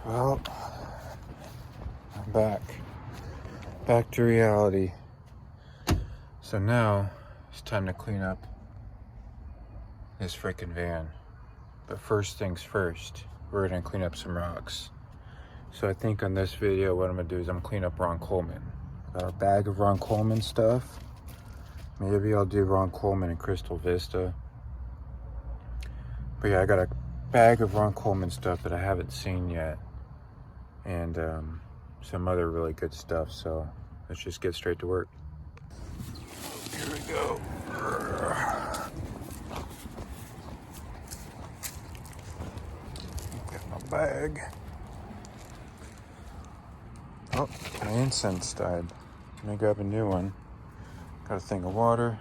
Well, I'm back to reality. So now it's time to clean up this freaking van. But first things first, we're gonna clean up some rocks. So I think on this video, what I'm gonna do is I'm gonna clean up Ron Coleman. Got a bag of Ron Coleman stuff. Maybe I'll do Ron Coleman and Crystal Vista. But yeah, I got a bag of Ron Coleman stuff that I haven't seen yet. And some other really good stuff. So let's just get straight to work. Here we go. Got my bag. Oh, my incense died. Let me grab a new one. Got a thing of water,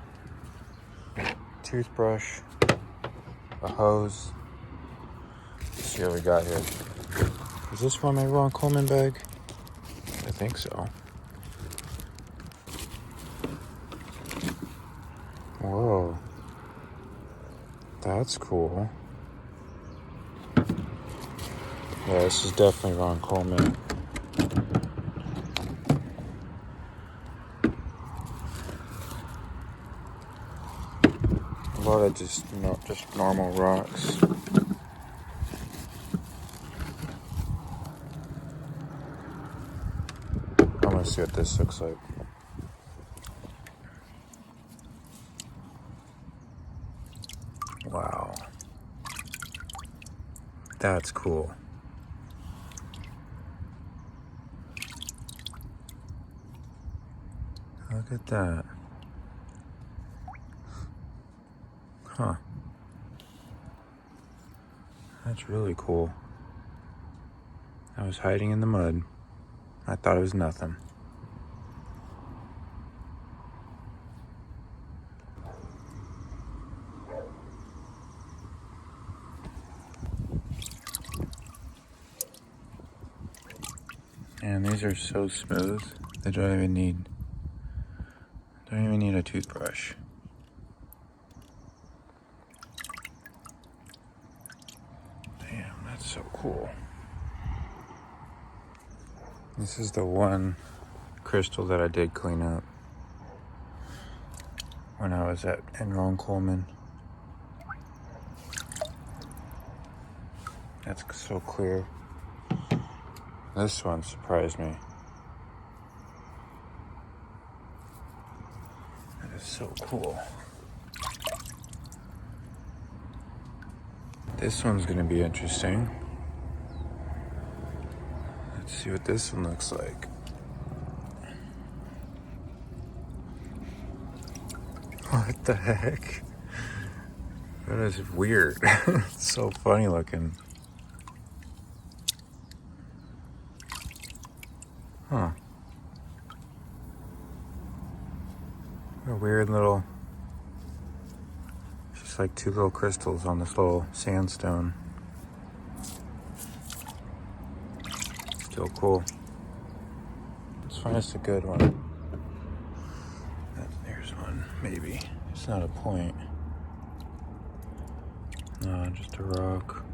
toothbrush, a hose. Let's see what we got here. Is this from my Ron Coleman bag? I think so. Whoa. That's cool. Yeah, this is definitely Ron Coleman. A lot of just normal rocks. I'm gonna see what this looks like. Wow. That's cool. Look at that. Huh. That's really cool. I was hiding in the mud. I thought it was nothing. And these are so smooth. They don't even need a toothbrush. Damn, that's so cool. This is the one crystal that I did clean up when I was in Ron Coleman. That's so clear. This one surprised me. That is so cool. This one's gonna be interesting. Let's see what this one looks like. What the heck? That is weird. It's so funny looking. Huh. A weird little, just like two little crystals on this little sandstone. Still cool. Let's find us a good one. There's one, maybe. It's not a point. No, just a rock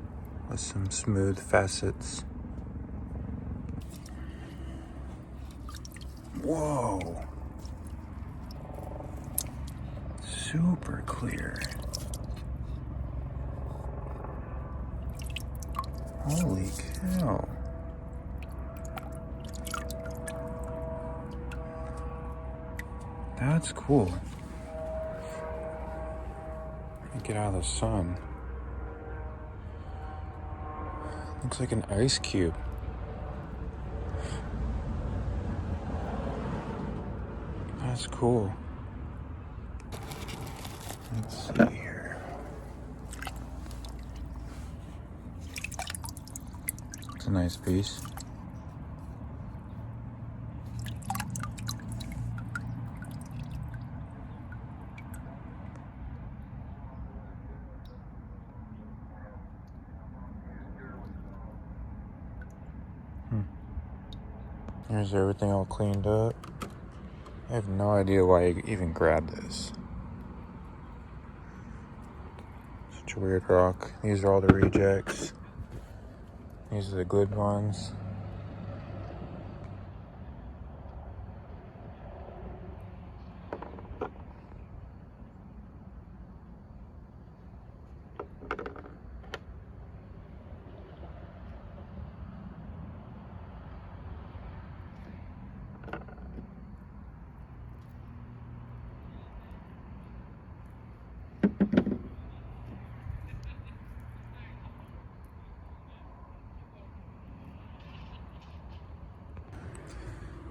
with some smooth facets. Whoa. Super clear. Holy cow. That's cool. Let me get out of the sun. Looks like an ice cube. That's cool. Let's see here. It's a nice piece. Here's everything all cleaned up. I have no idea why I even grabbed this. Such a weird rock. These are all the rejects. These are the good ones.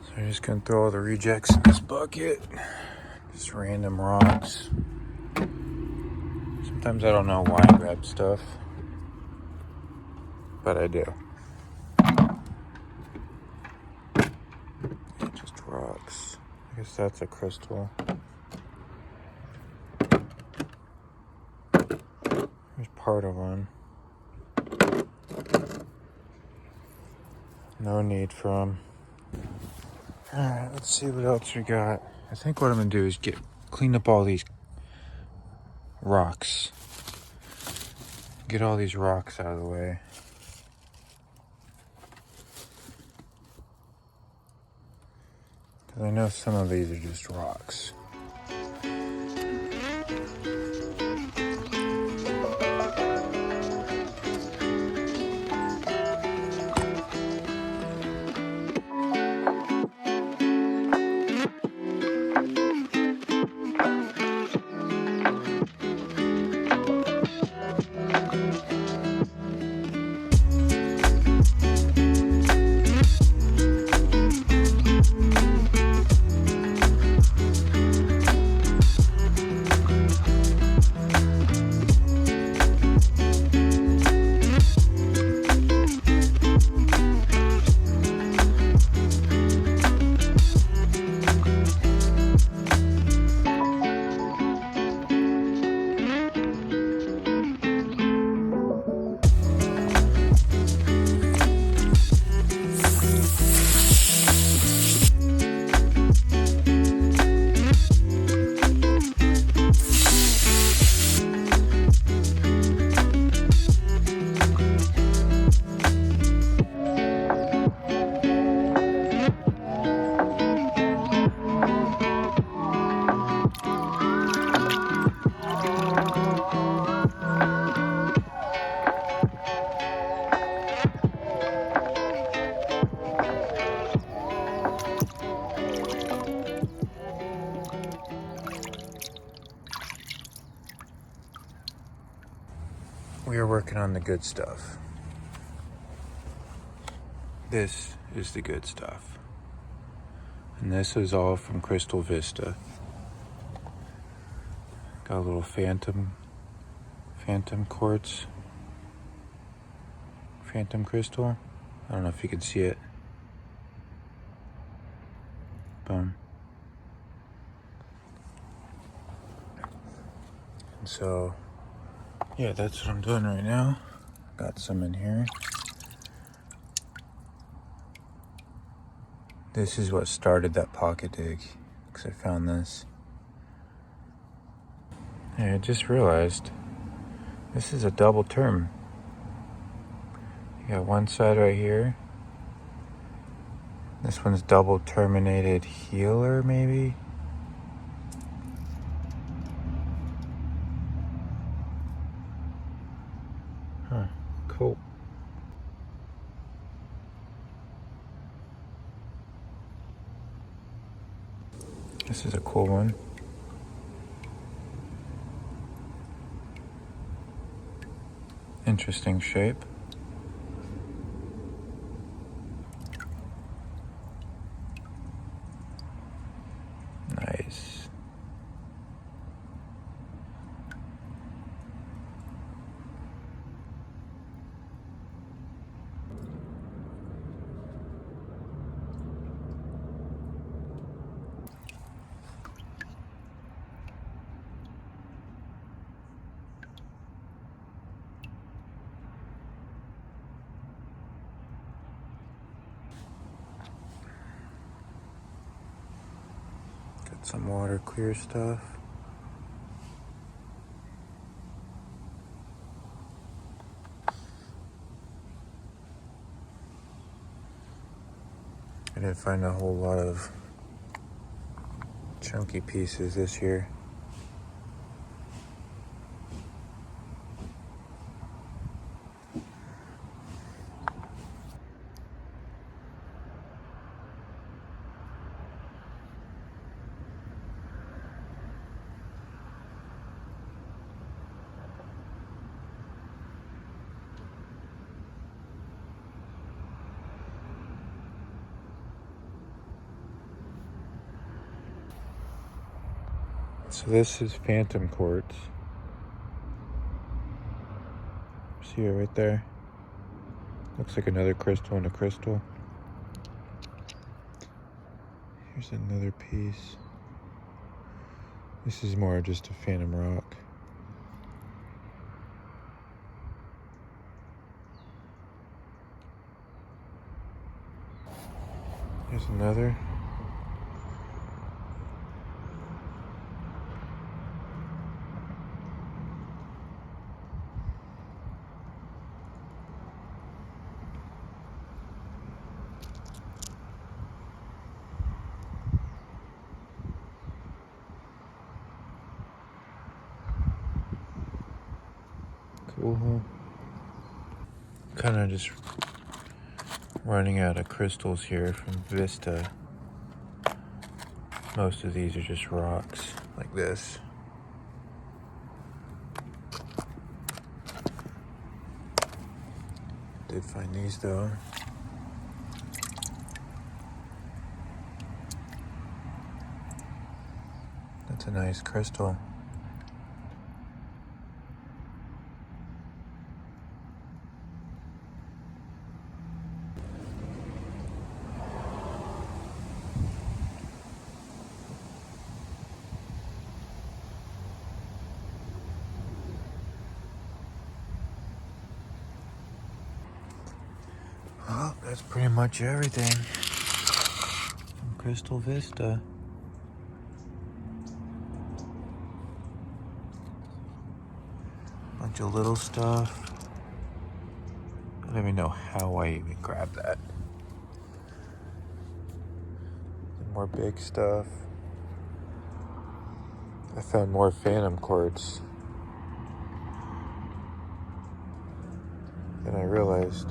So I'm just gonna throw all the rejects in this bucket. Just random rocks. Sometimes I don't know why I grab stuff, but I do. Just rocks. I guess that's a crystal. There's part of one. No need for them. Alright, let's see what else we got. I think what I'm gonna do is clean up all these rocks. Get all these rocks out of the way. Because I know some of these are just rocks. We are working on the good stuff. This is the good stuff. And this is all from Crystal Vista. Got a little phantom quartz. Phantom crystal. I don't know if you can see it. Boom. And so, yeah, that's what I'm doing right now. Got some in here. This is what started that pocket dig, because I found this. And I just realized this is a double term. You got one side right here. This one's double terminated healer, maybe? Huh, cool. This is a cool one. Interesting shape. Nice. Got some water clear stuff. didn't find a whole lot of chunky pieces this year. So this is phantom quartz. See it right there? Looks like another crystal and a crystal. Here's another piece. This is more just a phantom rock. Here's another. Cool. Kind of just running out of crystals here from Vista. Most of these are just rocks like this. Did find these though. That's a nice crystal. Well, that's pretty much everything from Crystal Vista. Bunch of little stuff. I don't even know how I even grabbed that. And more big stuff. I found more phantom quartz than I realized.